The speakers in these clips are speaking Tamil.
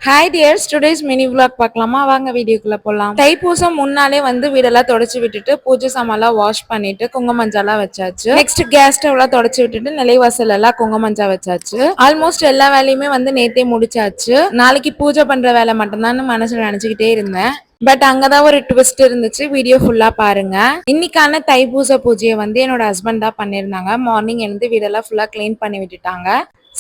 Hi tears, today's mini vlog பார்க்கலாமா? வாங்க வீடியோக்குள்ள போலாம். தைப்பூசம் முன்னாலே வந்து வீடெல்லாம் தொடச்சு விட்டுட்டு பூஜை சாமான்லாம் வாஷ் பண்ணிட்டு குங்குமஞ்சாலாம் வச்சாச்சு. நெக்ஸ்ட் கேஸ் ஸ்டவ்லாம் தொடச்சு விட்டுட்டு நிலைவாசல் எல்லாம் குங்குமஞ்சா வச்சாச்சு. ஆல்மோஸ்ட் எல்லா வேலையுமே வந்து நேத்தே முடிச்சாச்சு. நாளைக்கு பூஜை பண்ற வேலை மட்டும்தான் மனசுல நினைச்சுக்கிட்டே இருந்தேன். பட் அங்கதான் ஒரு ட்விஸ்ட் இருந்துச்சு. வீடியோ ஃபுல்லா பாருங்க. இன்னைக்கான தைப்பூச பூஜையை வந்து என்னோட ஹஸ்பண்ட் தான் பண்ணிருந்தாங்க. மார்னிங் எழுந்து வீடெல்லாம் ஃபுல்லா கிளீன் பண்ணி விட்டுட்டாங்க.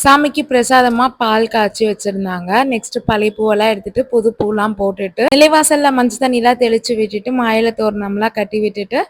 சாமிக்கு பிரசாதமா பால் காய்ச்சி வச்சிருந்தாங்க. நெக்ஸ்ட் பழைய பூவெல்லாம் எடுத்துட்டு புது பூலாம் போட்டுட்டு நிலைவாசல்ல மஞ்சள் தண்ணி எல்லாம் தெளிச்சு விட்டுட்டு மாயில தோரணம்லாம் கட்டி விட்டுட்டு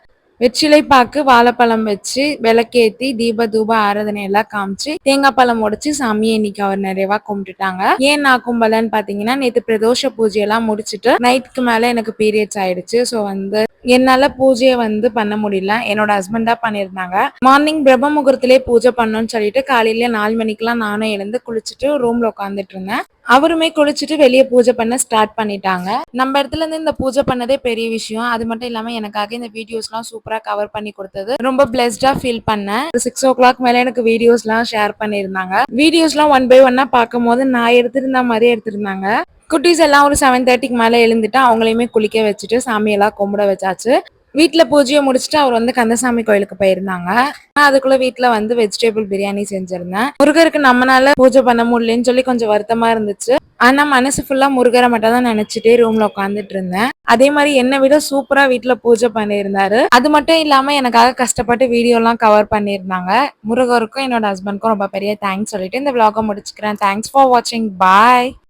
வெற்றிலை பாக்கு வாழைப்பழம் வச்சு விளக்கேத்தி தீப தூப ஆராதனை எல்லாம் காமிச்சு தேங்காய் பழம் உடைச்சு சாமியை இன்னைக்கு அவர் நிறைவா கும்பிட்டுட்டாங்க. ஏன் நான் கும்பலன்னு பாத்தீங்கன்னா, நேத்து பிரதோஷ பூஜையெல்லாம் முடிச்சுட்டு நைட்டுக்கு மேல எனக்கு பீரியட்ஸ் ஆயிடுச்சு. ஸோ வந்து என்னால பூஜையை வந்து பண்ண முடியல. என்னோட ஹஸ்பண்டா பண்ணியிருந்தாங்க. மார்னிங் பிரம்ம முகூர்த்திலே பூஜை பண்ணணும்னு சொல்லிட்டு காலையில 4 மணிக்கெல்லாம் நானும் எழுந்து குளிச்சுட்டு ரூம்ல உட்காந்துட்டு இருந்தேன். அவருமே குளிச்சுட்டு வெளியே பூஜை பண்ண ஸ்டார்ட் பண்ணிட்டாங்க. நம்ம இடத்துல இருந்து இந்த பூஜை பண்ணதே பெரிய விஷயம். அது மட்டும் இல்லாம எனக்காக இந்த வீடியோஸ் எல்லாம் சூப்பரா கவர் பண்ணி கொடுத்தது ரொம்ப பிளெஸ்டா ஃபீல் பண்ணேன். 6 o'clock மேல எனக்கு வீடியோஸ் எல்லாம் ஷேர் பண்ணிருந்தாங்க. வீடியோஸ் எல்லாம் 1 by 1 பார்க்கும் போது நான் எடுத்திருந்த மாதிரியே எடுத்திருந்தாங்க. குட்டீஸ் எல்லாம் ஒரு 7:30க்கு மேல எழுந்துட்டு அவங்களையுமே குளிக்க வச்சுட்டு சாமியெல்லாம் கும்பிட வச்சாச்சு. வீட்டுல பூஜையை முடிச்சுட்டு அவர் வந்து கந்தசாமி கோயிலுக்கு போயிருந்தாங்க. அதுக்குள்ள வீட்டுல வந்து வெஜிடபிள் பிரியாணி செஞ்சிருந்தேன். முருகருக்கு நம்மனால பூஜை பண்ண முடியலன்னு சொல்லி கொஞ்சம் வருத்தமா இருந்துச்சு. ஆனா மனசு ஃபுல்லா முருகரை மட்டும் தான் நினைச்சிட்டே ரூம்ல உட்காந்துட்டு இருந்தேன். அதே மாதிரி என்னை விட சூப்பரா வீட்டுல பூஜை பண்ணியிருந்தாரு. அது மட்டும் இல்லாம எனக்காக கஷ்டப்பட்டு வீடியோ எல்லாம் கவர் பண்ணியிருந்தாங்க. முருகருக்கும் என்னோட ஹஸ்பண்ட்க்கும் ரொம்ப பெரிய தேங்க்ஸ் சொல்லிட்டு இந்த vlog முடிச்சுக்கிறேன். தேங்க்ஸ் ஃபார் வாட்சிங். பாய்.